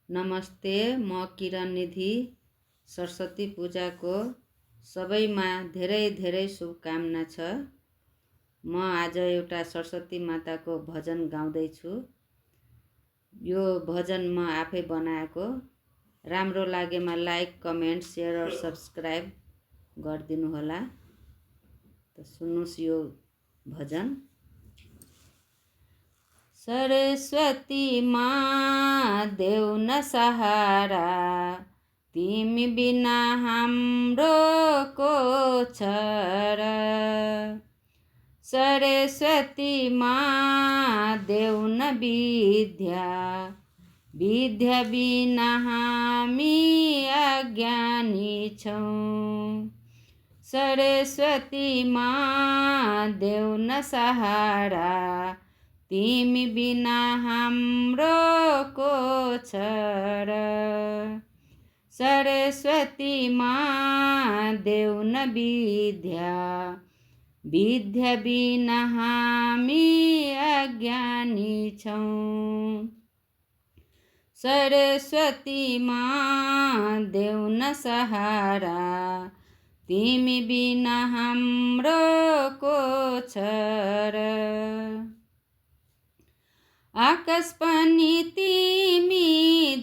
नमस्ते, म किरण निधि। सरस्वती पूजाको सबैमा धेरै धेरै शुभकामना छ। म आज एउटा सरस्वती माताको भजन गाउँदैछु। यो भजन म आफै बनाएको। राम्रो लागेमा लाइक, कमेन्ट, सेयर र सब्सक्राइब गरिदिनु होला। त सुन्नुहोस् यो भजन। सरस्वती माँ देऊ न सहारा, तिमी बिना हाम्रो को छ र। सरस्वती माँ देऊ न विद्या, विद्या बिना हामी अज्ञानी छौँ। सरस्वती माँ देऊ न सहारा, तिमी बिना हाम्रो को छ र। सरस्वती माँ देऊ न विद्या, विद्या बिना हामी अज्ञानी छौँ। सरस्वती माँ देऊ न सहारा, तिमी बिना हाम्रो को छ र। आकाश पनि तिमी,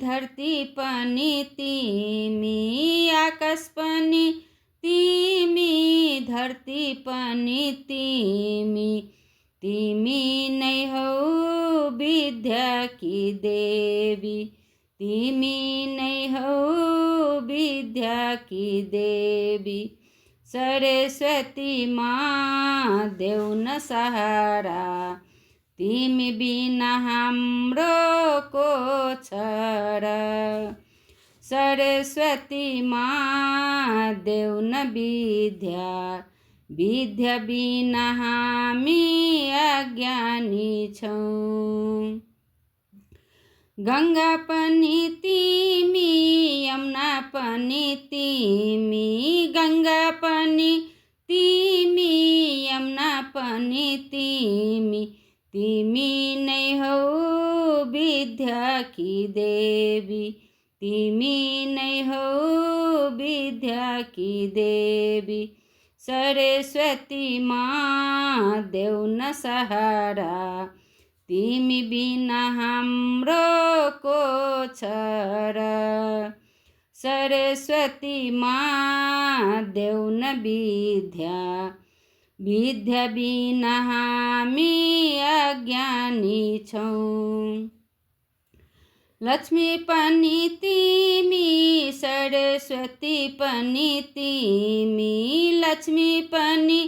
धरती पनि तिमी, आकाश पनि तिमी, धरती पनि तिमी, तिमी नै हौ विद्याकी देवी, तिमी नै हौ विद्याकी देवी। सरस्वती माँ देऊ न सहारा, तिमी बिना हाम्रो को छ र। सरस्वती माँ देऊ न विद्या, विद्या बिना हामी अज्ञानी छौँ। गङ्गा पनि तिमी, यमुना पनि तिमी, गङ्गा पनि तिमी, यमुना पनि तिमी, तिमी नै हौ विद्याकी देवी, तिमी नै हौ विद्याकी देवी। सरस्वती माँ देऊ न सहारा, तिमी बिना हाम्रो को छ र। सरस्वती माँ देऊ न विद्या, विद्या बिना हामी अज्ञानी छौँ। लक्ष्मी पनि तिमी, सरस्वती पनि तिमी, लक्ष्मी पनि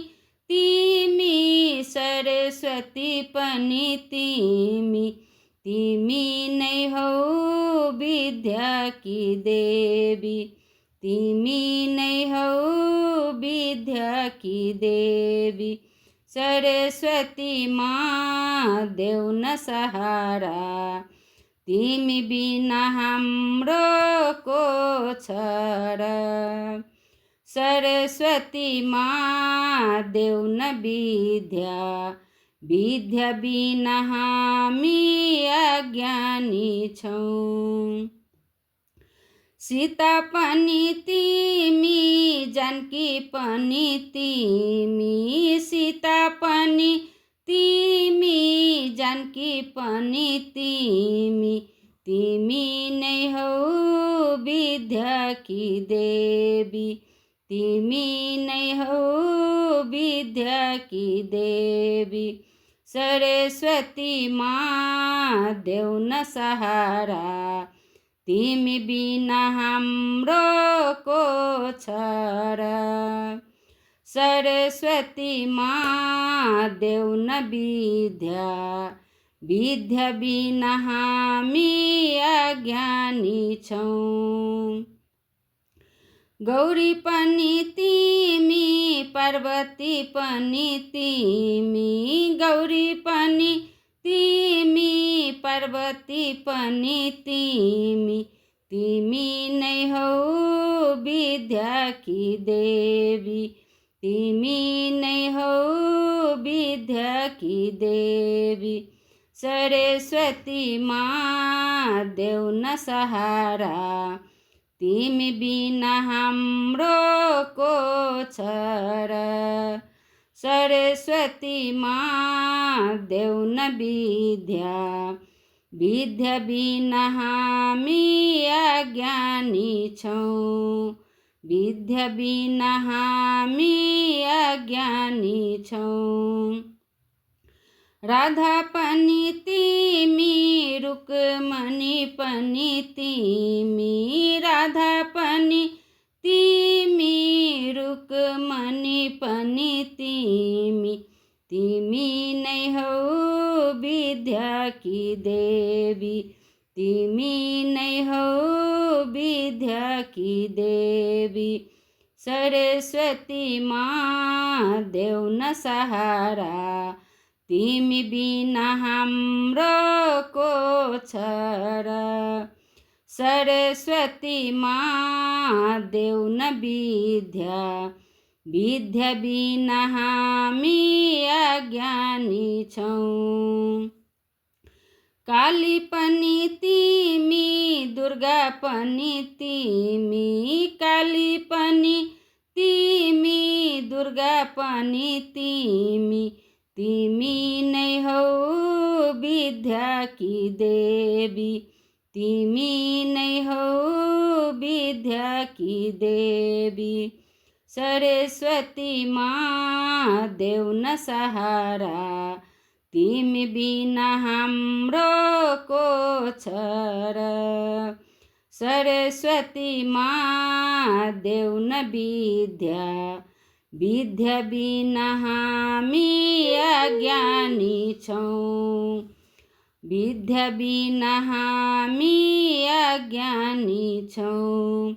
तिमी, सरस्वती पनि तिमी, तिमी नै हौ विद्याकी देवी, तिमी नै हौ विद्याकी देवी। सरस्वती माँ देऊ न सहारा, तिमी बिना हाम्रो को छ र। सरस्वती माँ देऊ न विद्या, विद्या बिना हामी अज्ञानी छौँ। सीता पनि तिमी, जानकी पनि तिमी, सीता पनि तिमी, जानकी पनि तिमी, तिमी नै हौ विद्याकी देवी, तिमी नै हौ विद्याकी देवी। सरस्वती माँ देऊ न सहारा, तिमी बिना हाम्रो को छ र। सरस्वती माँ देऊ न विद्या, विद्या बिना हामी अज्ञानी छौँ। गौरी पनि तिमी, पार्वती पनि तिमी, गौरी पनि तिमी, पार्वती पनि तिमी, तिमी नै हौ विद्याकी देवी, तिमी नै हौ विद्याकी देवी। सरस्वती माँ देऊ न सहारा, तिमी बिना हाम्रो को छ र। सरस्वती माँ देऊ न विद्या, विद्या बिना हामी अज्ञानी छौँ, विद्या बिना हामी अज्ञानी छौँ। राधा पनि तिमी, रुक्मणी पनि तिमी, राधा पनि तिमी, रुक्मणी पनि तिमी, तिमी नै हौ विद्याकी देवी, तिमी नै हौ विद्याकी देवी। सरस्वती माँ देऊ न सहारा, तिमी बिना हाम्रो को छ र। सरस्वती माँ देऊ न विद्या, विद्या बिना हामी अज्ञानी छौँ। काली पनि तिमी, दुर्गा पनि तिमी, काली पनि तिमी, दुर्गा पनि तिमी, तिमी नै हौ विद्याकी देवी, तिमी नै हौ विद्याकी देवी। सरस्वती माँ देऊ न सहारा, तिमी बिना हाम्रो को छ र। सरस्वती माँ देऊ न विद्या, विद्या बिना हामी अज्ञानी छौँ, विद्या बिना हामी अज्ञानी छौँ।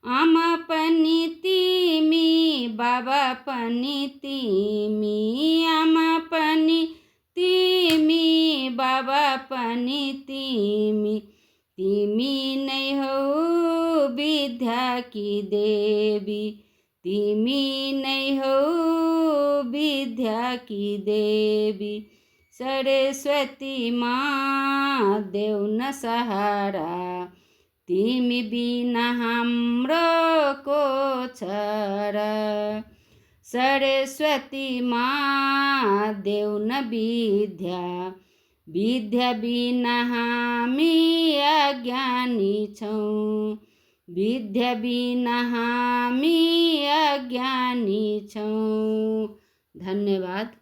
आमा पनि तिमी, बाबा पनि तिमी, आमा पनि तिमी, बाबा पनि तिमी, तिमी नै हौ विद्याकी देवी, तिमी नै हौ विद्याकी देवी। सरस्वती माँ देऊ न सहारा, तिमी बिना हाम्रो को छ र। सरस्वती माँ देऊ न विद्या, विद्या बिना हामी अज्ञानी छौँ, विद्या बिना हामी अज्ञानी छौँ। धन्यवाद।